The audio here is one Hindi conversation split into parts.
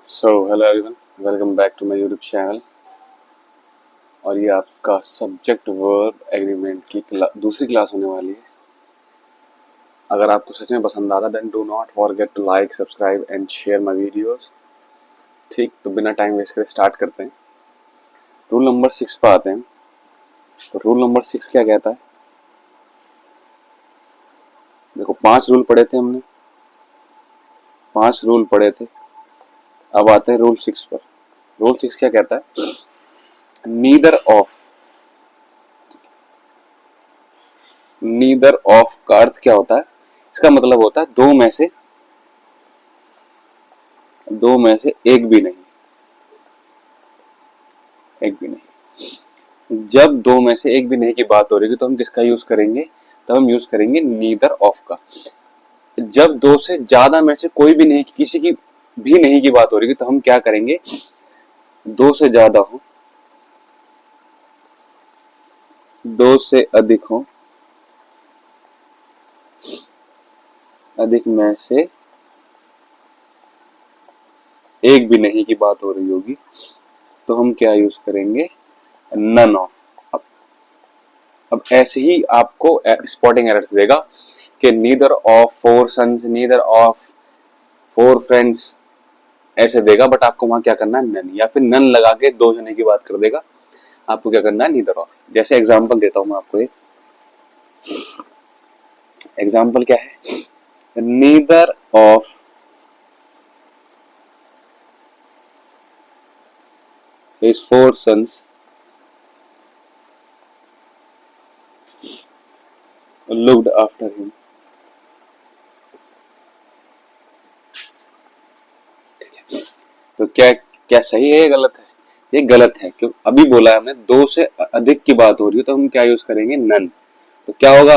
So hello everyone, welcome back to my YouTube channel. और ये आपका सब्जेक्ट वर्ब एग्रीमेंट की दूसरी क्लास होने वाली है। अगर आपको सच में पसंद आता then do not forget to like, subscribe and share my videos. ठीक, तो बिना टाइम वेस्ट करे स्टार्ट करते हैं। रूल नंबर 6 पर आते हैं। तो रूल नंबर 6 क्या कहता है? देखो, 5 रूल पढ़े थे हमने, 5 रूल पढ़े थे। अब आते हैं रूल 6 पर। रूल 6 क्या कहता है? Neither of. नीदर ऑफ का अर्थ क्या होता है? इसका मतलब होता है दो में से एक भी नहीं। एक भी नहीं। जब दो में से एक भी नहीं की बात हो रही है तो हम किसका यूज करेंगे? तब हम यूज करेंगे नीदर ऑफ का। जब दो से ज्यादा में से कोई भी नहीं, किसी की भी नहीं की बात हो रही है तो हम क्या करेंगे? दो से ज्यादा हो, दो से अधिक हो, अधिक में से एक भी नहीं की बात हो रही होगी तो हम क्या यूज करेंगे? None of. अब अब ऐसे ही आपको स्पॉटिंग एरर्स देगा कि neither of four sons, neither of four friends, ऐसे देगा। बट आपको वहां क्या करना है? नन, या फिर नन लगा के दो जने की बात कर देगा। आपको क्या करना है? Neither of. जैसे एग्जांपल देता हूं मैं आपको एक एग्जांपल। क्या है? Neither of his four sons looked after him. तो क्या क्या सही है या गलत है? ये गलत है। क्यों? अभी बोला है हमने दो से अधिक की बात हो रही है तो हम क्या यूज करेंगे? नन। तो क्या होगा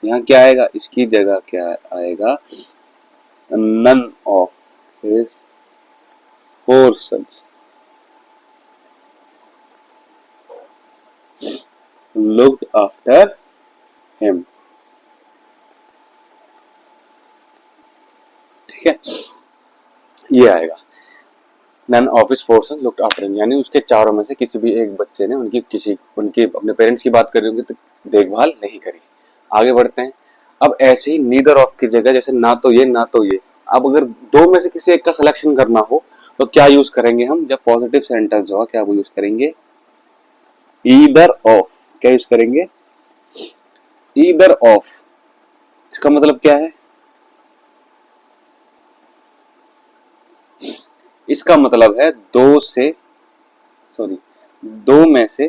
यहाँ? क्या आएगा इसकी जगह? क्या आएगा? None of his four sons looked after him. ठीक है, ये आएगा none of his four sons looked after him, यानी उसके चारों में से किसी भी एक बच्चे ने उनके अपने पेरेंट्स की बात कर रही होंगी तो देखभाल नहीं करी। आगे बढ़ते हैं। अब ऐसे ही नीदर ऑफ की जगह, जैसे ना तो ये ना तो ये, अब अगर दो में से किसी एक का सिलेक्शन करना हो तो क्या यूज करेंगे हम? जब पॉजिटिव सेंटेंस होगा क्या वो यूज करेंगे? Either of. क्या यूज करेंगे? Either of. इसका मतलब क्या है? इसका मतलब है दो से, सॉरी, दो में से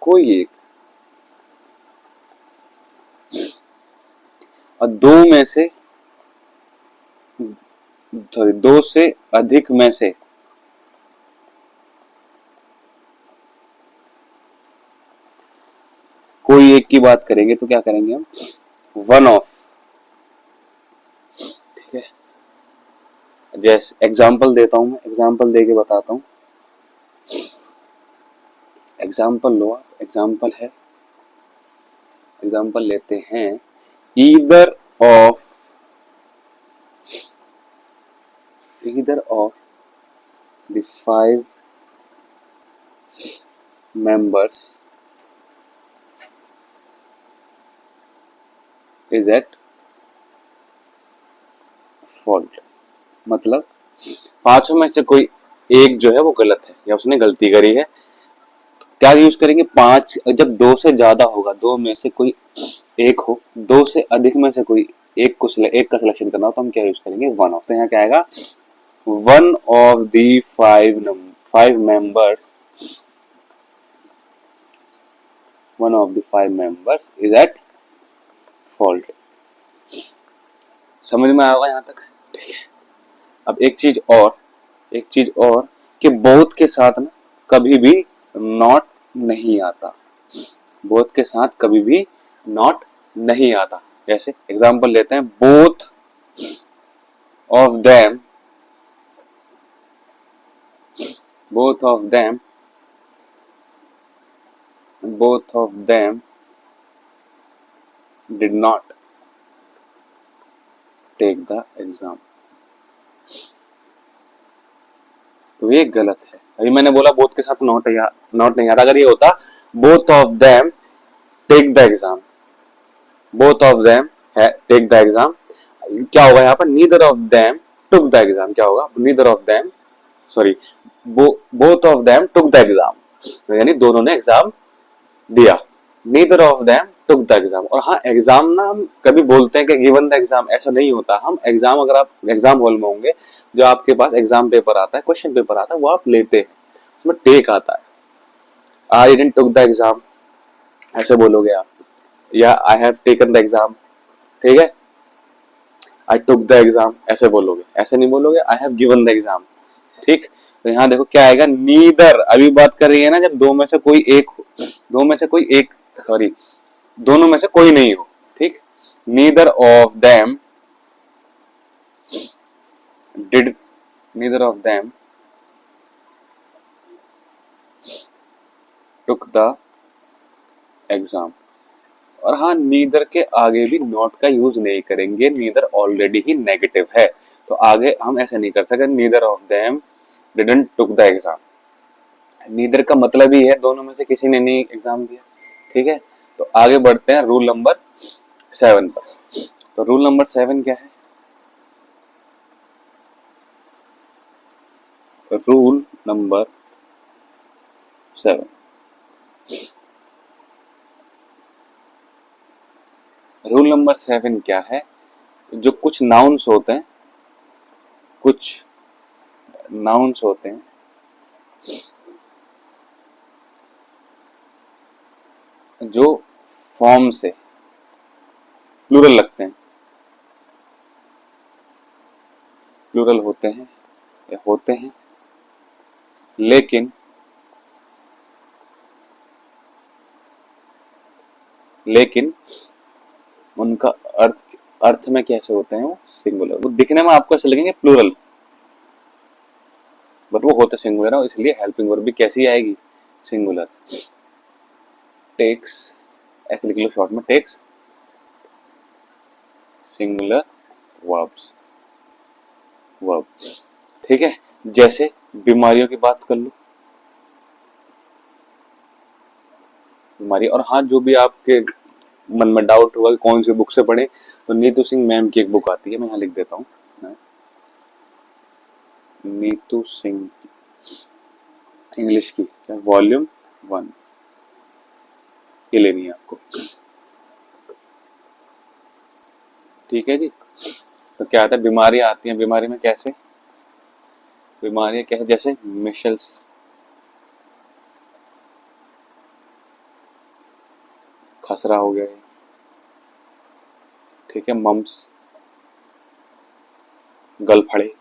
कोई एक, और दो में से, सॉरी, दो से अधिक में से कोई एक की बात करेंगे तो क्या करेंगे हम? One of. ठीक है, जैसे एग्जाम्पल देता हूं, मैं एग्जाम्पल दे के बताता हूं। एग्जाम्पल लो आप। एग्जाम्पल है, एग्जाम्पल लेते हैं। Either of, either of the five members is at fault. मतलब पांचों में से कोई एक जो है वो गलत है या उसने गलती करी है। क्या यूज करेंगे? पांच। जब दो से ज्यादा होगा, दो में से कोई एक हो, दो से अधिक में से कोई एक का सिलेक्शन करना हो तो हम क्या यूज करेंगे? One of. तो यहाँ क्या आएगा? One of the five members, one of the five members is at fault. समझ में आएगा यहाँ तक? ठीक है। अब एक चीज और, कि बोथ के साथ ना कभी भी नॉट नहीं आता। बोथ के साथ कभी भी नॉट नहीं आता। जैसे एग्जांपल लेते हैं। Of them both of them both of them did not take the exam। तो ये गलत है। अभी मैंने बोला बोथ के साथ नॉट है, नॉट नहीं आता। अगर ये होता both of them take the exam, both of them take the exam, क्या होगा यहाँ पर? Neither of them took the exam. क्या होगा? Neither of them, sorry, both of them took the exam, यानी दोनों ने एग्जाम दिया। Neither of them took the exam. और हाँ, एग्जाम ना हम कभी बोलते हैं कि गिवन द एग्जाम, ऐसा नहीं होता। हम एग्जाम, अगर आप एग्जाम हॉल में होंगे, जो आपके पास एग्जाम पेपर आता है, क्वेश्चन पेपर आता है, वो आप लेते हैं, उसमें टेक आता है। I didn't took the exam ऐसे बोलोगे आप, या I have taken the exam, ठीक है। आई टुक द एग्जाम ऐसे बोलोगे, ऐसे नहीं बोलोगे I have given the exam, ठीक। तो यहाँ देखो क्या आएगा? नीदर। अभी बात कर रही है ना जब दो में से कोई एक, दो में से कोई एक, सॉरी, दोनों में से कोई नहीं हो, ठीक। Neither of them did, neither of them took the exam. और हाँ, नीदर के आगे भी नॉट का यूज नहीं करेंगे, नीदर ऑलरेडी ही नेगेटिव है, तो आगे हम ऐसे नहीं कर सकते neither of them didn't took the exam. Neither का मतलब ही है दोनों में से किसी ने नहीं एग्जाम दिया, ठीक है। तो आगे बढ़ते हैं रूल नंबर 7 पर। तो रूल नंबर 7 क्या है? रूल नंबर 7, रूल नंबर 7 क्या है? जो कुछ नाउन्स होते हैं, कुछ नाउन्स होते हैं जो फॉर्म से प्लूरल लगते हैं, प्लूरल होते हैं या होते हैं, लेकिन उनका अर्थ में कैसे होते हैं? वो सिंगुलर। वो दिखने में आपको ऐसे लगेंगे प्लूरल, बट वो होते सिंगुलर है, इसलिए हेल्पिंग वर्ब भी कैसी आएगी? सिंगुलर। टेक्स, ऐसे लिख लो शॉर्ट में, टेक्स सिंगुलर वर्ब्स, वर्ब, ठीक है। जैसे बीमारियों की बात कर लो, बीमारी। और हाँ, जो भी आपके मन में डाउट होगा कौन सी बुक से पढ़े, तो नीतू सिंह मैम की एक बुक आती है, मैं यहाँ लिख देता हूँ, नीतू सिंह इंग्लिश की, क्या, वॉल्यूम 1, ये लेनी है आपको, ठीक है जी। तो क्या आता है? बीमारियां आती हैं, बीमारी में कैसे, बीमारियां कैसे? जैसे मिशल्स, खसरा हो गया, ठीक है, मम्स, गलफड़े,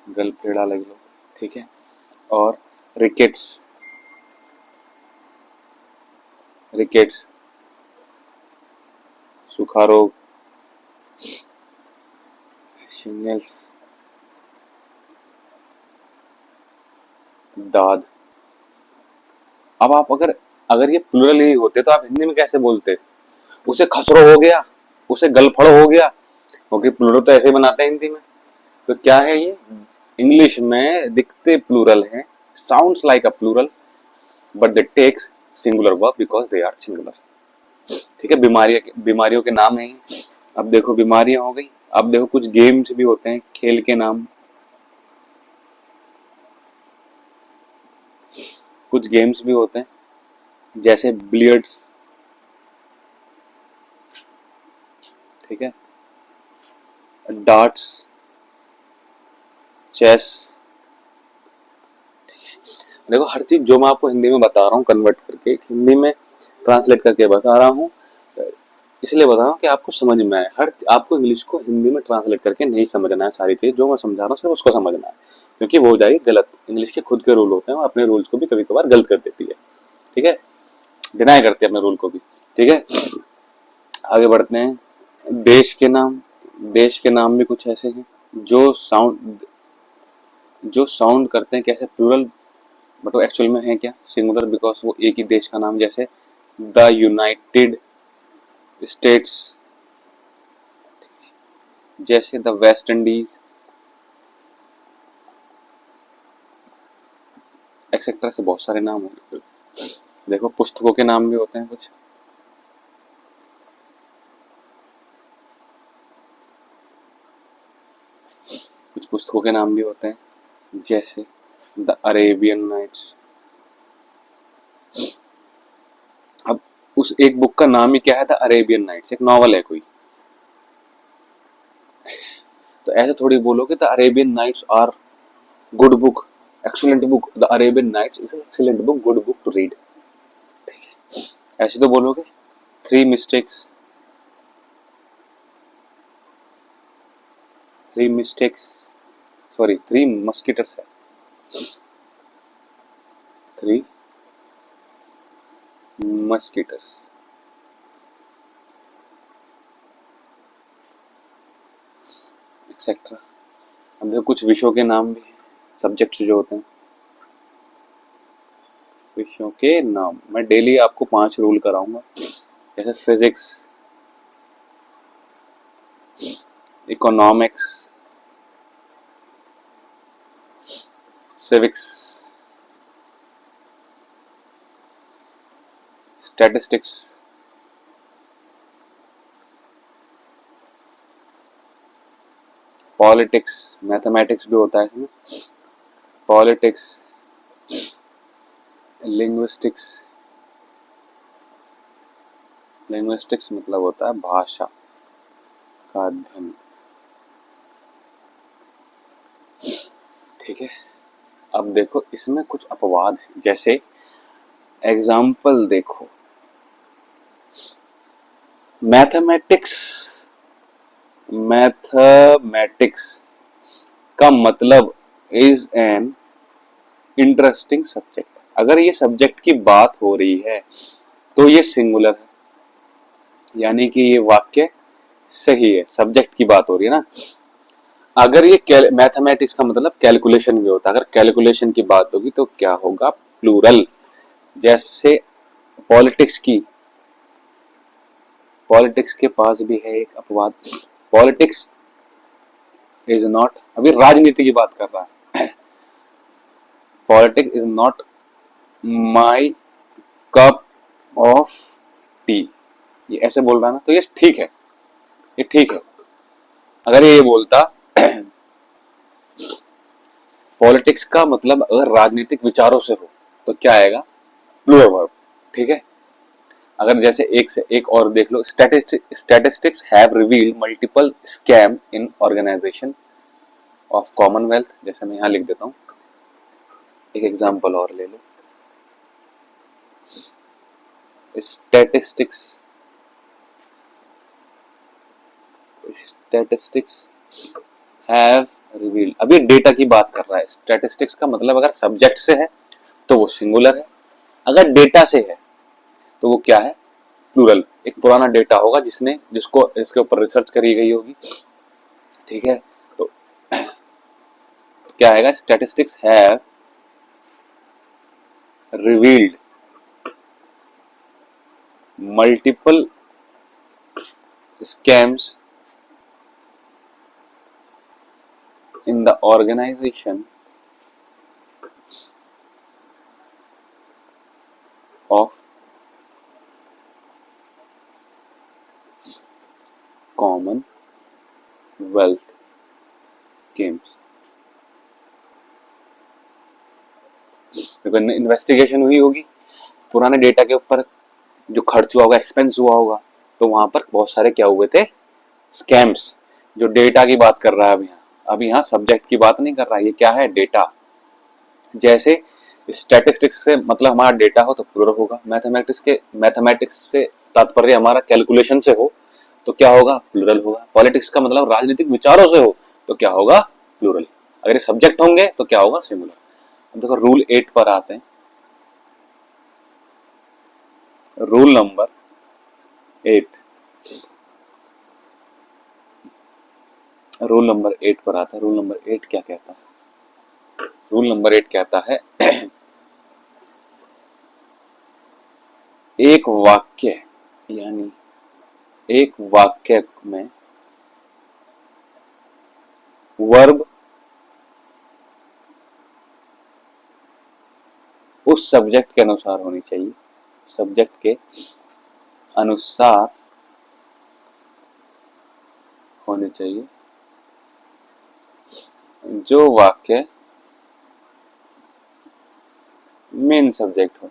गलफेड़ा लग लो, ठीक है। और रिकेट्स, रिकेट्स, सूखा रोग, शिंगल्स, दाद। अब आप अगर अगर ये प्लूरल ही होते तो आप हिंदी में कैसे बोलते? उसे खसरो हो गया, उसे गलफड़ो हो गया, क्योंकि प्लूरल तो ऐसे बनाते हैं हिंदी में। तो क्या है ये? इंग्लिश में दिखते प्लूरल हैं, sounds like a plural, but they takes singular verb because they are singular, ठीक है। बीमारियों के नाम है। अब देखो बीमारियां हो गई, अब देखो कुछ गेम्स भी होते हैं, खेल के नाम, कुछ गेम्स भी होते हैं जैसे बिलियर्ड्स, ठीक है, डार्ट्स, चेस, देखो हर चीज जो मैं आपको हिंदी में बता रहा हूँ कन्वर्ट करके हिंदी में ट्रांसलेट करके बता रहा हूँ, इसलिए बता रहा हूँ कि आपको समझ में आए। हर आपको इंग्लिश को हिंदी में ट्रांसलेट करके नहीं समझना है, सारी चीज जो मैं समझा रहा हूँ सिर्फ उसको समझना है, क्योंकि वो हो जाएगी गलत। इंग्लिश के खुद के रूल होते हैं, वो अपने रूल्स को भी कभी कभार गलत कर देती है, ठीक है, डिनाई करती है अपने रूल को भी, ठीक है। आगे बढ़ते हैं। देश के नाम भी कुछ ऐसे हैं जो साउंड करते हैं कैसे? प्लूरल, बट वो एक्चुअल में है क्या? सिंगुलर, बिकॉज वो एक ही देश का नाम, जैसे द यूनाइटेड स्टेट्स, जैसे द वेस्ट इंडीज, एक्सेट्रा से बहुत सारे नाम होंगे। देखो पुस्तकों के नाम भी होते हैं कुछ, कुछ पुस्तकों के नाम भी होते हैं, जैसे द अरेबियन नाइट्स। अब उस एक बुक का नाम ही क्या है, द अरेबियन नाइट्स, एक नॉवल है कोई। तो ऐसे थोड़ी बोलोगे the Arabian Nights are good book, excellent book, the Arabian Nights is excellent book, good book to read. ठीक है, ऐसे तो बोलोगे। Three mistakes, three mistakes, sorry three musketeers है, थ्री मस्किटर्स, एक्सेट्रा। अब देखो कुछ विषयों के नाम भी हैं, सब्जेक्ट्स जो होते हैं, विषयों के नाम। मैं डेली आपको 5 रूल कराऊंगा, जैसे physics, economics, civics, statistics, politics, mathematics भी होता है इसमें, पॉलिटिक्स, लिंग्विस्टिक्स, लिंग्विस्टिक्स मतलब होता है भाषा का अध्ययन। ठीक है, अब देखो इसमें कुछ अपवाद है, जैसे एग्जाम्पल देखो, मैथमेटिक्स, मैथमेटिक्स का मतलब इज एन इंटरेस्टिंग सब्जेक्ट। अगर ये सब्जेक्ट की बात हो रही है तो ये सिंगुलर है, यानी कि ये वाक्य सही है, सब्जेक्ट की बात हो रही है ना। अगर ये मैथमेटिक्स का मतलब कैलकुलेशन भी होता है, अगर कैलकुलेशन की बात होगी तो क्या होगा, प्लूरल। जैसे पॉलिटिक्स की, पॉलिटिक्स के पास भी है एक अपवाद, पॉलिटिक्स इज नॉट, अभी राजनीति की बात कर रहा है, politics is not my cup of T, ये ऐसे बोल रहा है ना, तो ये ठीक है, ये ठीक है। अगर ये बोलता पॉलिटिक्स का मतलब अगर राजनीतिक विचारों से हो तो क्या आएगा, प्लूरल वर्ब। ठीक है, अगर जैसे एक से एक और देख लो, statistics have revealed multiple scam in organisation of commonwealth, जैसे मैं यहां लिख देता हूं, एक एग्जांपल और ले लो, स्टैटिस्टिक्स, स्टैटिस्टिक्स हैव रिवील्ड, अभी डेटा की बात कर रहा है। स्टैटिस्टिक्स का मतलब अगर सब्जेक्ट से है तो वो सिंगुलर है, अगर डेटा से है तो वो क्या है, प्लूरल। एक पुराना डेटा होगा जिसने जिसको इसके ऊपर रिसर्च करी गई होगी। ठीक है, तो क्या आएगा, statistics have revealed multiple scams in the organisation of Commonwealth Games. Investigation हुई होगी पुराने डेटा के ऊपर, जो खर्च हुआ होगा, एक्सपेंस हुआ होगा, तो वहां पर बहुत सारे क्या हुए थे, स्कैम्स। जो डेटा की बात कर रहा है अभी यहाँ सब्जेक्ट की बात नहीं कर रहा है, ये क्या है, डेटा। जैसे स्टैटिस्टिक्स से मतलब हमारा डेटा हो तो प्लूरल होगा, मैथमेटिक्स से तात्पर्य हमारा कैलकुलेशन से हो तो क्या होगा, प्लूरल होगा। पॉलिटिक्स का मतलब राजनीतिक विचारों से हो तो क्या होगा, प्लूरल। अगर ये सब्जेक्ट होंगे तो क्या होगा, सिंगुलर। अब देखो रूल 8 पर आते हैं, रूल नंबर 8, रूल नंबर 8 पर आता है। रूल नंबर 8 क्या कहता है, रूल नंबर 8 कहता है एक वाक्य, यानी एक वाक्य में वर्ब उस सब्जेक्ट के अनुसार होनी चाहिए, सब्जेक्ट के अनुसार होने चाहिए जो वाक्य मेन सब्जेक्ट हो।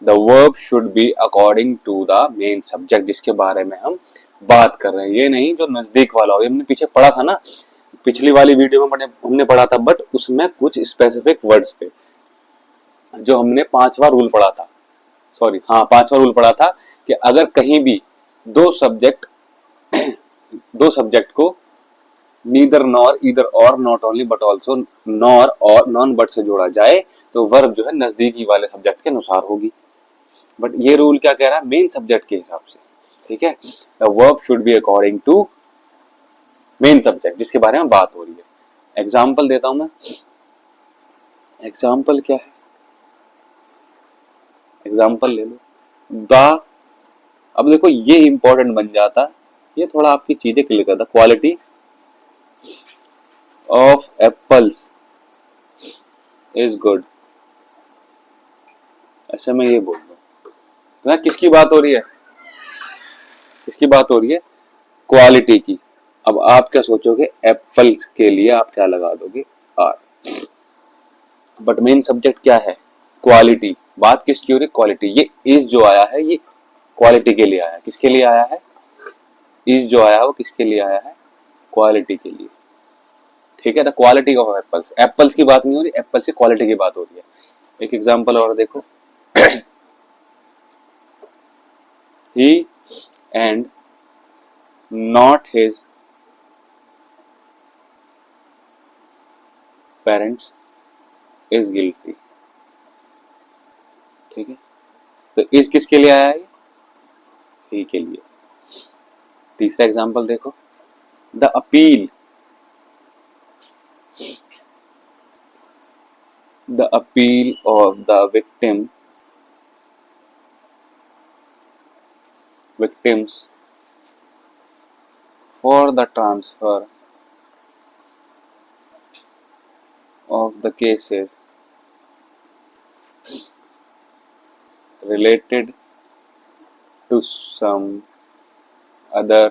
The verb should be according to the main subject जिसके बारे में हम बात कर रहे हैं। ये नहीं जो नजदीक वाला हो। हमने पीछे पढ़ा था ना, पिछली वाली वीडियो में हमने पढ़ा था, बट उसमें कुछ स्पेसिफिक वर्ड्स थे जो हमने 5वां रूल पढ़ा था। सॉरी, हाँ 5वां रूल पढ़ा था कि अगर कहीं भी दो सब्जेक्ट को नीदर नॉर ईदर और not only but also nor और नॉन बट से जोड़ा जाए तो वर्ब जो है नजदीकी वाले सब्जेक्ट के अनुसार होगी। बट ये रूल क्या कह रहा है? मेन सब्जेक्ट के हिसाब से। ठीक है, the verb should be according to main subject जिसके बारे में बात हो रही है। एग्जाम्पल देता हूं मैं। एग्जाम्पल क्या है? एग्जाम्पल ले लो द। अब देखो ये इंपॉर्टेंट बन जाता, ये थोड़ा आपकी चीजें क्लियर करता। Quality of apples is good, ऐसे में ये बोल दो तो ना किसकी बात हो रही है? किसकी बात हो रही है? क्वालिटी की। अब आप क्या सोचोगे? एप्पल्स के लिए आप क्या लगा दोगे? आर। बट मेन सब्जेक्ट क्या है? क्वालिटी। बात किसकी हो रही है? क्वालिटी। ये इज जो आया है ये क्वालिटी के लिए आया है। किसके लिए आया है? इज जो आया है वो किसके लिए आया है? क्वालिटी के लिए। ठीक है, the quality of apples. Apples की बात नहीं हो रही, एप्पल से क्वालिटी की बात हो रही है। एक एग्जांपल और देखो। he and not his parents is guilty। ठीक है, तो इस किसके लिए आया है? ही के लिए। तीसरा एग्जांपल देखो, the appeal of the victims for the transfer of the cases related to some other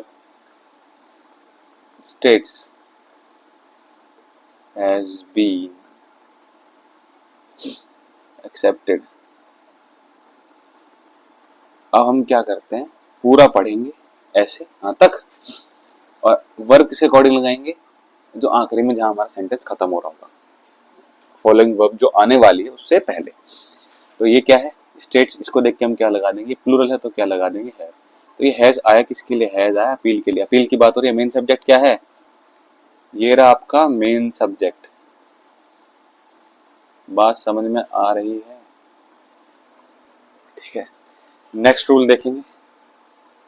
states has been accepted। अब हम क्या करते हैं? पूरा पढ़ेंगे ऐसे यहाँ तक और वर्ब किसके अकॉर्डिंग लगाएंगे? जो आखिरी में जहां हमारा सेंटेंस खत्म हो रहा होगा, फॉलोइंग वर्ब जो आने वाली है उससे पहले। तो ये क्या है? स्टेट्स। इसको देख के हम क्या लगा देंगे? प्लूरल है तो क्या लगा देंगे? है। तो ये हैज आया किसके लिए? हैज आया अपील के लिए। अपील की बात हो रही है। मेन सब्जेक्ट क्या है? ये रहा आपका मेन सब्जेक्ट। बात समझ में आ रही है? ठीक है, नेक्स्ट रूल देखेंगे,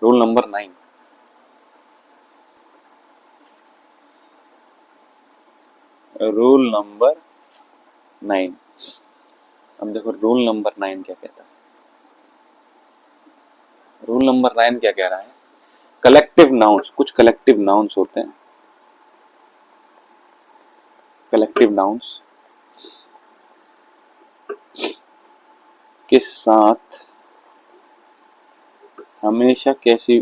रूल नंबर 9। Rule number 9। अब देखो रूल नंबर 9 क्या कहता है। रूल नंबर 9 क्या कह रहा है? कलेक्टिव नाउन्स, कुछ कलेक्टिव नाउन्स होते हैं, कलेक्टिव नाउन्स के साथ हमेशा कैसी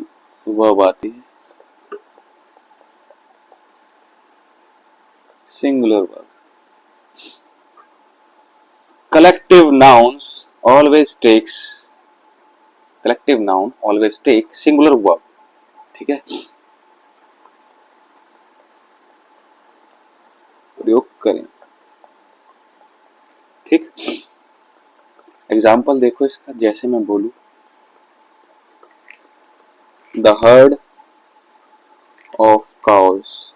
वर्ब आती है? Singular verb. Collective nouns always take singular verb. ठीक है, प्रयोग करें। ठीक, एग्जाम्पल देखो इसका। जैसे मैं बोलूं, the heard of cows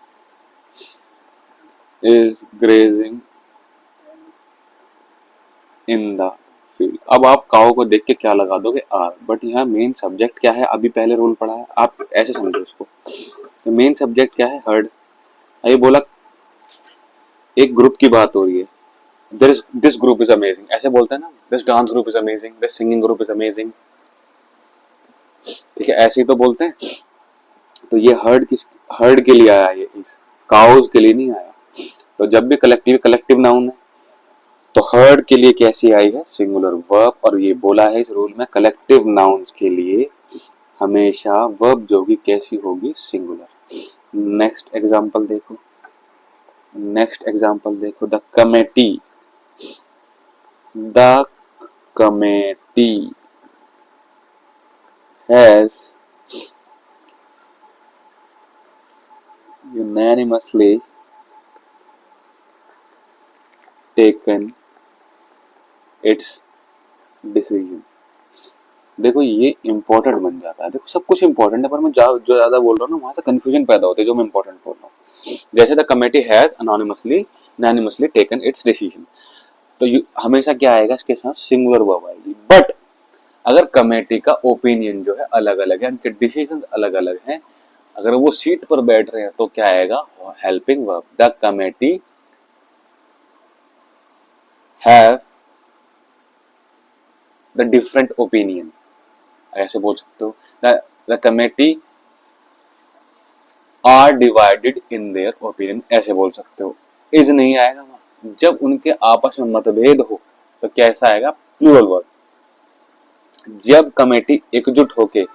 is grazing in the field. अब आप काउ को देख के क्या लगा दोगे? आर। बट यहाँ मेन सब्जेक्ट क्या है? अभी पहले रूल पढ़ा है, आप ऐसे समझो इसको। तो मेन सब्जेक्ट क्या है? हर्ड। ये बोला एक ग्रुप की बात हो रही है, दिस ग्रुप इज अमेजिंग, ऐसे बोलते हैं ना, this dance group is amazing, this singing group is amazing. ठीक है, ऐसे ही तो बोलते हैं। तो ये हर्ड के लिए आया, ये इस काउज के लिए नहीं आया। तो जब भी कलेक्टिव नाउन है तो हर्ड के लिए कैसी आई है? Singular verb. और ये बोला है इस रूल में कलेक्टिव नाउन्स के लिए हमेशा वर्ब जो होगी कैसी होगी? सिंगुलर। नेक्स्ट एग्जांपल देखो the committee. The committee has unanimously taken its decision। देखो ये इंपॉर्टेंट बन जाता है। देखो सब कुछ इंपॉर्टेंट है, पर मैं जो ज्यादा बोल रहा हूँ ना वहां से कंफ्यूजन पैदा होता है जो मैं इंपॉर्टेंट बोल रहा हूँ। जैसे the committee has anonymously taken its decision, तो हमेशा क्या आएगा इसके साथ? सिंगुलर वर्ब आएगी। बट अगर कमेटी का ओपिनियन जो है अलग अलग है, उनके डिसीजन अलग अलग हैं, अगर वो सीट पर बैठ रहे हैं तो क्या आएगा? Helping verb. The committee have the different opinion, ऐसे बोल सकते हो। The committee are divided in their opinion, ऐसे बोल सकते हो। इज नहीं आएगा वहां। जब उनके आपस में मतभेद हो तो कैसा आएगा? Plural verb. जब कमेटी एकजुट होके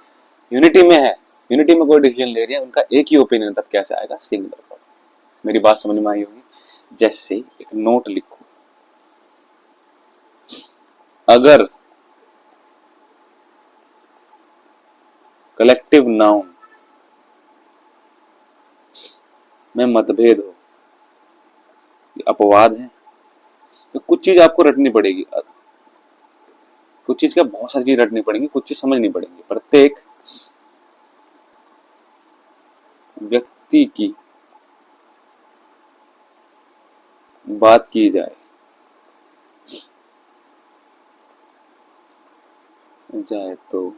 यूनिटी में है, यूनिटी में कोई डिसीजन ले रही है, उनका एक ही ओपिनियन, तब कैसे आएगा? Singular verb. मेरी बात समझ में आई होगी। जैसे एक नोट लिखो, अगर कलेक्टिव नाउन में मतभेद हो, ये अपवाद है, तो कुछ चीज आपको रटनी पड़ेगी। कुछ चीज क्या, बहुत सारी चीज रटनी पड़ेगी, कुछ चीज समझनी पड़ेगी। प्रत्येक व्यक्ति की बात की जाए तो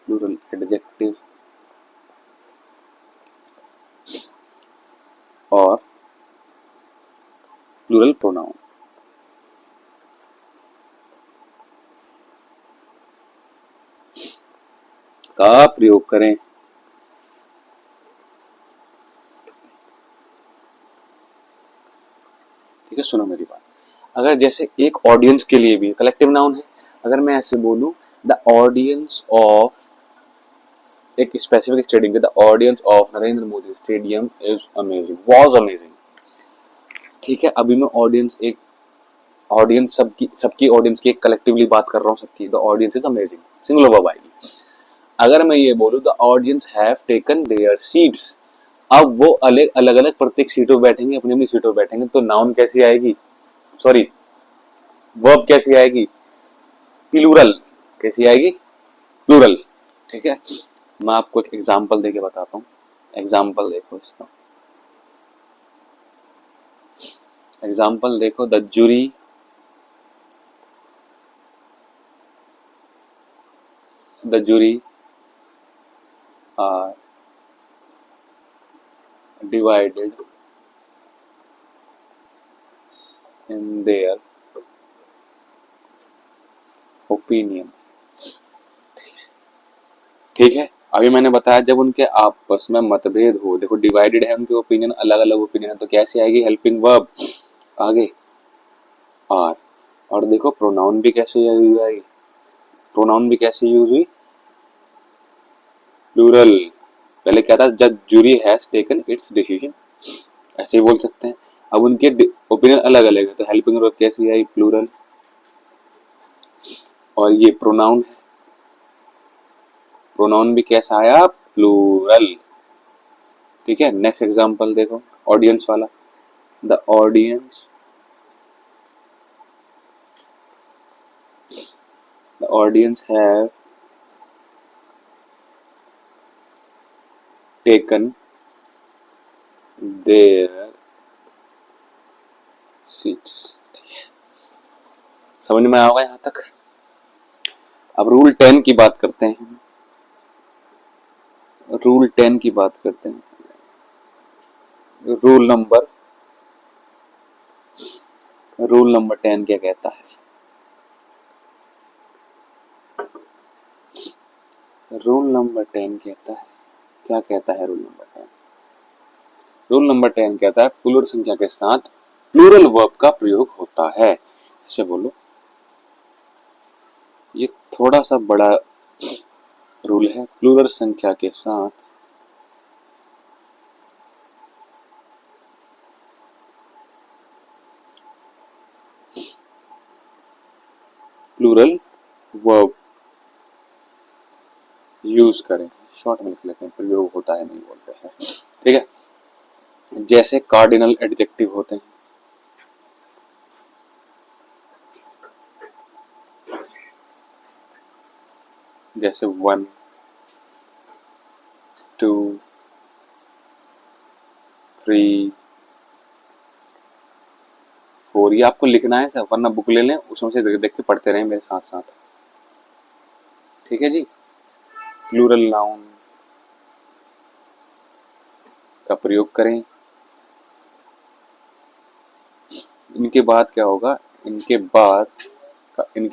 प्लूरल एडजेक्टिव और प्लूरल प्रोनाउन का प्रयोग करें। ठीक है, सुनो मेरी बात। अगर जैसे एक ऑडियंस के लिए भी कलेक्टिव नाउन है, अगर मैं ऐसे बोलूं द ऑडियंस ऑफ एक specific stadium, the audience of Narendra Modi stadium is amazing, was amazing. ठीक है, अभी मैं ऑडियंस सबकी ऑडियंस की एक कलेक्टिवली बात कर रहा हूँ, सबकी। The audience is amazing, singular verb आएगी। अगर मैं ये बोलूं the audience have taken there seats, अब वो अलग अलग प्रत्येक सीटों बैठेंगे, अपनी अपनी सीटों बैठेंगे, तो नाउन कैसी आएगी? सॉरी, वर्ब कैसी आएगी? प्लूरल। कैसी आएगी? प्लूरल। ठीक है, मैं आपको एक एग्जांपल देके बताता हूँ। एग्जांपल देखो इसका, एग्जांपल देखो the jury are divided in their opinion। ठीक है, अभी मैंने बताया जब उनके आपस में मतभेद हो, देखो डिवाइडेड है उनके ओपिनियन, अलग अलग ओपिनियन है, तो कैसे आएगी? Helping verb. आगे आर। और देखो प्रोनाउन भी कैसे यूज आएगी? प्रोनाउन भी कैसे यूज हुई? प्लूरल। पहले क्या था? जब jury has taken its decision, ऐसे ही बोल सकते हैं। अब उनके ओपिनियन अलग अलग है, तो हेल्पिंग वर्ब कैसी आई? प्लूरल। और ये प्रोनाउन है, प्रोनाउन भी कैसा आया? प्लूरल। ठीक है, नेक्स्ट एग्जांपल देखो ऑडियंस वाला। The audience have taken there seats. समझ में आया होगा यहां तक। अब रूल 10 की बात करते हैं। रूल 10 की बात करते हैं। रूल नंबर 10 क्या कहता है? रूल नंबर 10 कहता है, क्या कहता है रूल नंबर 10? रूल नंबर 10 कहता है प्लूरल संख्या के साथ प्लूरल वर्ब का प्रयोग होता है। ऐसे बोलो, ये थोड़ा सा बड़ा रूल है। प्लूरल संख्या के साथ प्लूरल वर्ब यूज करें, शॉर्ट में लिख लेते हैं, प्रयोग होता है नहीं बोलते हैं, ठीक है। जैसे कार्डिनल एडजेक्टिव होते हैं, जैसे 1 2 3 4, ये आपको लिखना है सर, वरना बुक ले लें, उसमें से देख देख के पढ़ते रहें मेरे साथ साथ, ठीक है जी। प्लूरल नाउन का प्रयोग करें। इनके बाद क्या होगा, इनके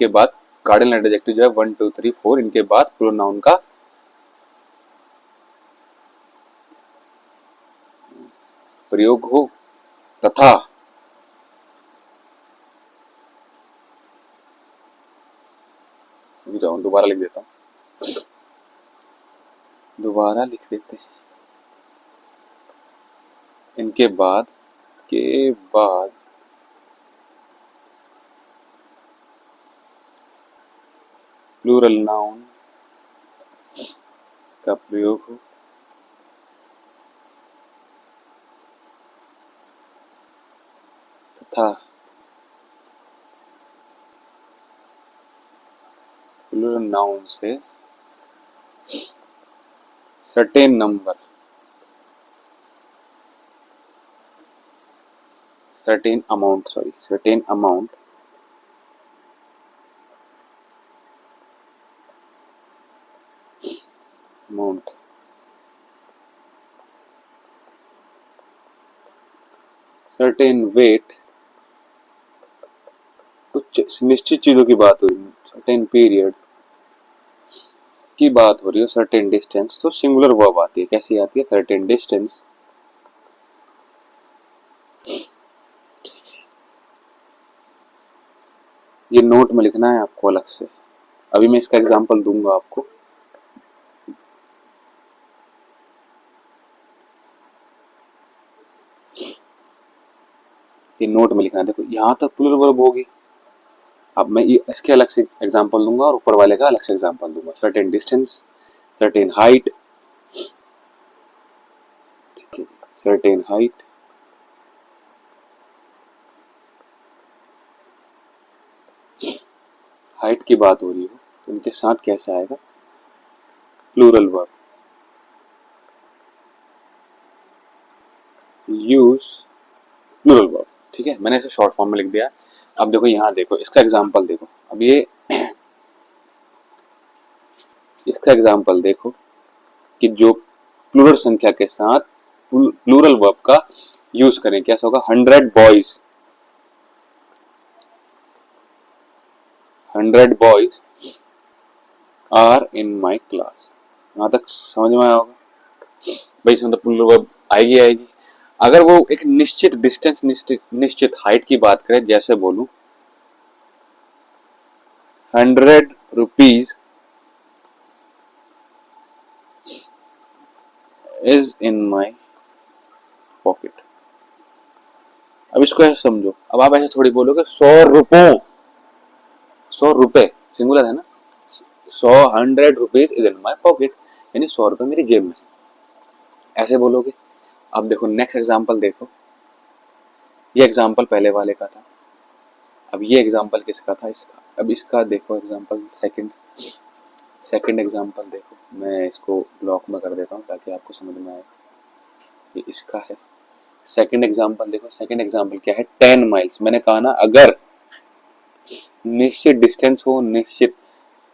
बाद कार्डिनल एडजेक्टिव जो है 1 2 3 4, इनके बाद प्लूरल नाउन का प्रयोग हो तथा दोबारा लिख देता हूं, दोबारा लिख देते हैं। इनके बाद प्लूरल नाउन का प्रयोग हो तथा प्लूरल नाउन से certain number, certain amount certain weight, कुछ निश्चित चीजों की बात हो रही है, सर्टेन पीरियड की बात हो रही है, सर्टेन डिस्टेंस, तो सिंगुलर वर्ब आती है। कैसी आती है? Certain distance. ये नोट में लिखना है आपको अलग से, अभी मैं इसका एग्जांपल दूंगा आपको। ये नोट में लिखना है, देखो यहां तक प्लूरल वर्ब होगी, अब मैं ये इसके अलग से एग्जांपल दूंगा और ऊपर वाले का अलग से एग्जांपल दूंगा। सर्टेन डिस्टेंस, सर्टेन हाइट, ठीक है, सर्टेन हाइट, हाइट की बात हो रही हो तो इनके साथ कैसे आएगा? Plural verb, use plural verb, ठीक है। मैंने इसे शॉर्ट फॉर्म में लिख दिया। अब देखो यहाँ देखो, इसका एग्जांपल देखो, अब ये इसका एग्जांपल देखो कि जो प्लूरल संख्या के साथ प्लूरल वर्ब का यूज करें, कैसा होगा? 100 boys are in my class. यहां तक समझ में आया होगा भाई, इसमें तो प्लूरल वर्ब आएगी। अगर वो एक निश्चित डिस्टेंस, निश्चित हाइट की बात करें, जैसे बोलूं 100 rupees is in my pocket. अब इसको ऐसे समझो, अब आप ऐसे थोड़ी बोलोगे 100 रुपए सिंगुलर है ना, 100 rupees is in my pocket, यानी 100 रुपए मेरी जेब में, ऐसे बोलोगे। अब देखो नेक्स्ट एग्जांपल देखो, ये एग्जांपल पहले वाले का था, अब ये एग्जांपल किसका था? इसका। अब इसका देखो एग्जांपल सेकंड एग्जांपल देखो, मैं इसको ब्लॉक में कर देता हूँ ताकि आपको समझ में आए। ये इसका है। सेकंड एग्जांपल देखो, सेकंड एग्जांपल क्या है? 10 माइल्स। मैंने कहा ना, अगर निश्चित डिस्टेंस हो, निश्चित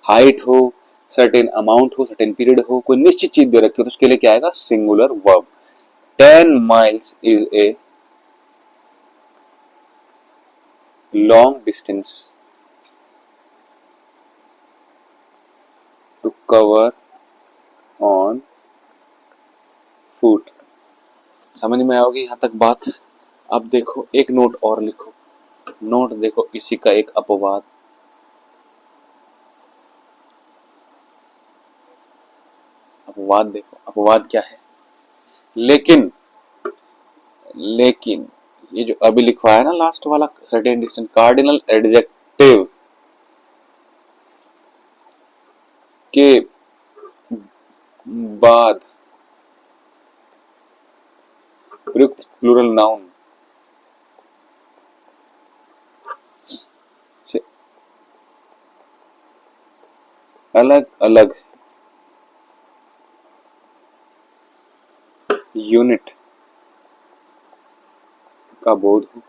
हाइट हो, सर्टेन अमाउंट हो, सर्टेन पीरियड हो, कोई निश्चित चीज दे रखी हो, तो उसके लिए क्या आएगा? Singular verb. 10 miles is a long distance to cover on foot. समझ में आओगी यहाँ तक बात। अब देखो एक नोट और लिखो, नोट देखो इसी का एक अपवाद। अपवाद देखो, अपवाद क्या है? लेकिन, लेकिन ये जो अभी लिखवाया ना लास्ट वाला सर्टेन डिस्टेंस, कार्डिनल एडजेक्टिव के बाद प्रयुक्त प्लूरल नाउन से अलग अलग यूनिट का बोध हो।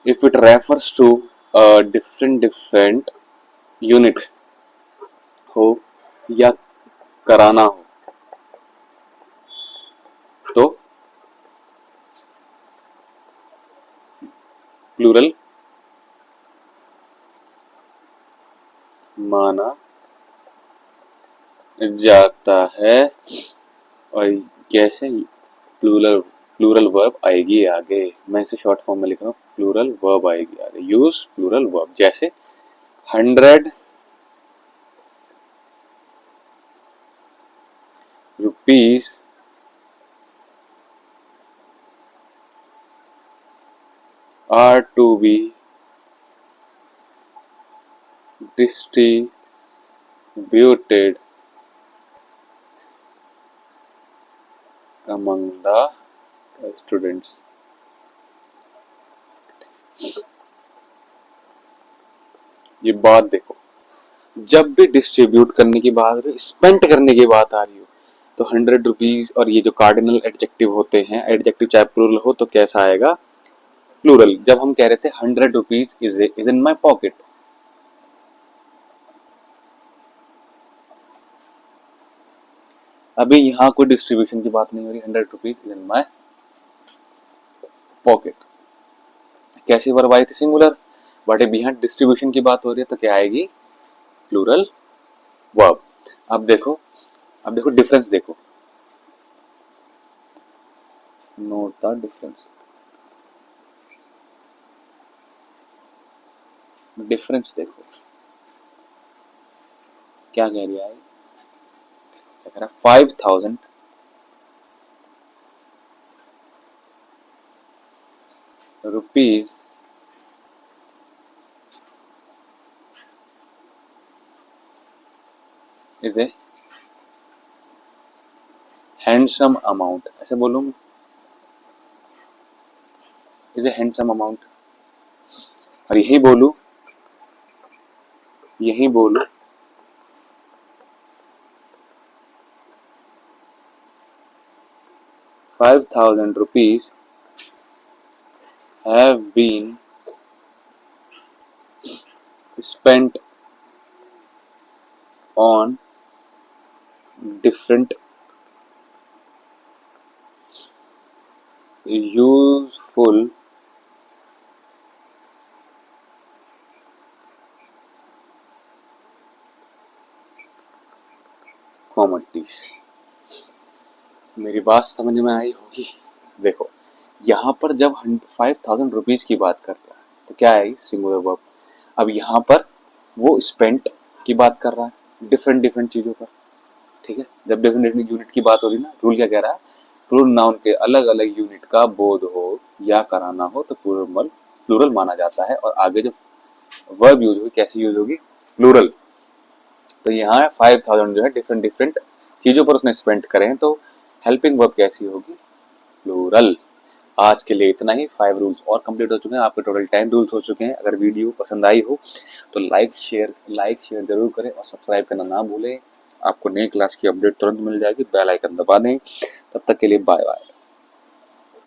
If it refers to a different unit हो या कराना हो तो प्लूरल माना जाता है। और कैसे? प्लूरल प्लूरल वर्ब आएगी आगे। मैं इसे शॉर्ट फॉर्म में लिख रहा हूँ, प्लूरल वर्ब आएगी आगे। यूज प्लूरल वर्ब, जैसे 100 rupees are to be distributed among the students। ये बात देखो, जब भी डिस्ट्रीब्यूट करने की बात हो, स्पेंड करने की बात आ रही हो, तो 100 रुपीज और ये जो कार्डिनल एडजेक्टिव होते हैं, एडजेक्टिव चाहे प्लूरल हो तो कैसा आएगा? प्लूरल। जब हम कह रहे थे 100 rupees is in my pocket, अभी यहाँ कोई डिस्ट्रीब्यूशन की बात नहीं हो रही। 100 rupees is in my pocket, कैसे वर्ब आई थी? सिंगुलर। बट अब यहाँ डिस्ट्रीब्यूशन की बात हो रही है तो क्या आएगी? Plural verb. अब देखो, अब देखो डिफरेंस देखो, नोट द डिफरेंस। डिफरेंस देखो क्या कह रही है, क्या कह रहा है? 5000 rupees is a handsome amount, ऐसे बोलूंगा, इज ए हैंडसम अमाउंट। और यही बोलू 5000 rupees have been spent on different useful commodities। मेरी बात समझ में आई होगी। देखो यहाँ पर जब 5000 रुपीज की बात कर रहा है तो क्या है? Singular verb. अब यहाँ पर वो स्पेंट की बात कर रहा है डिफरेंट डिफरेंट चीजों पर, ठीक है। जब डिफरेंट डिफरेंट यूनिट की बात हो रही ना, रूल क्या कह रहा है? प्लूरल नाउन के अलग अलग यूनिट का बोध हो या कराना हो तो प्लूरल माना जाता है। और आगे जो वर्ब यूज होगी कैसी यूज होगी? प्लूरल। तो यहाँ 5000 जो है डिफरेंट डिफरेंट चीजों पर उसने स्पेंड करे हैं, तो हेल्पिंग वर्ब कैसी होगी? प्लूरल। आज के लिए इतना ही। 5 रूल्स और कंप्लीट हो चुके हैं, आपके टोटल 10 रूल्स हो चुके हैं। अगर वीडियो पसंद आई हो तो लाइक शेयर जरूर करें और सब्सक्राइब करना ना भूलें। आपको नई क्लास की अपडेट तुरंत मिल जाएगी, बेल आइकन दबा दें। तब तक के लिए बाय बाय।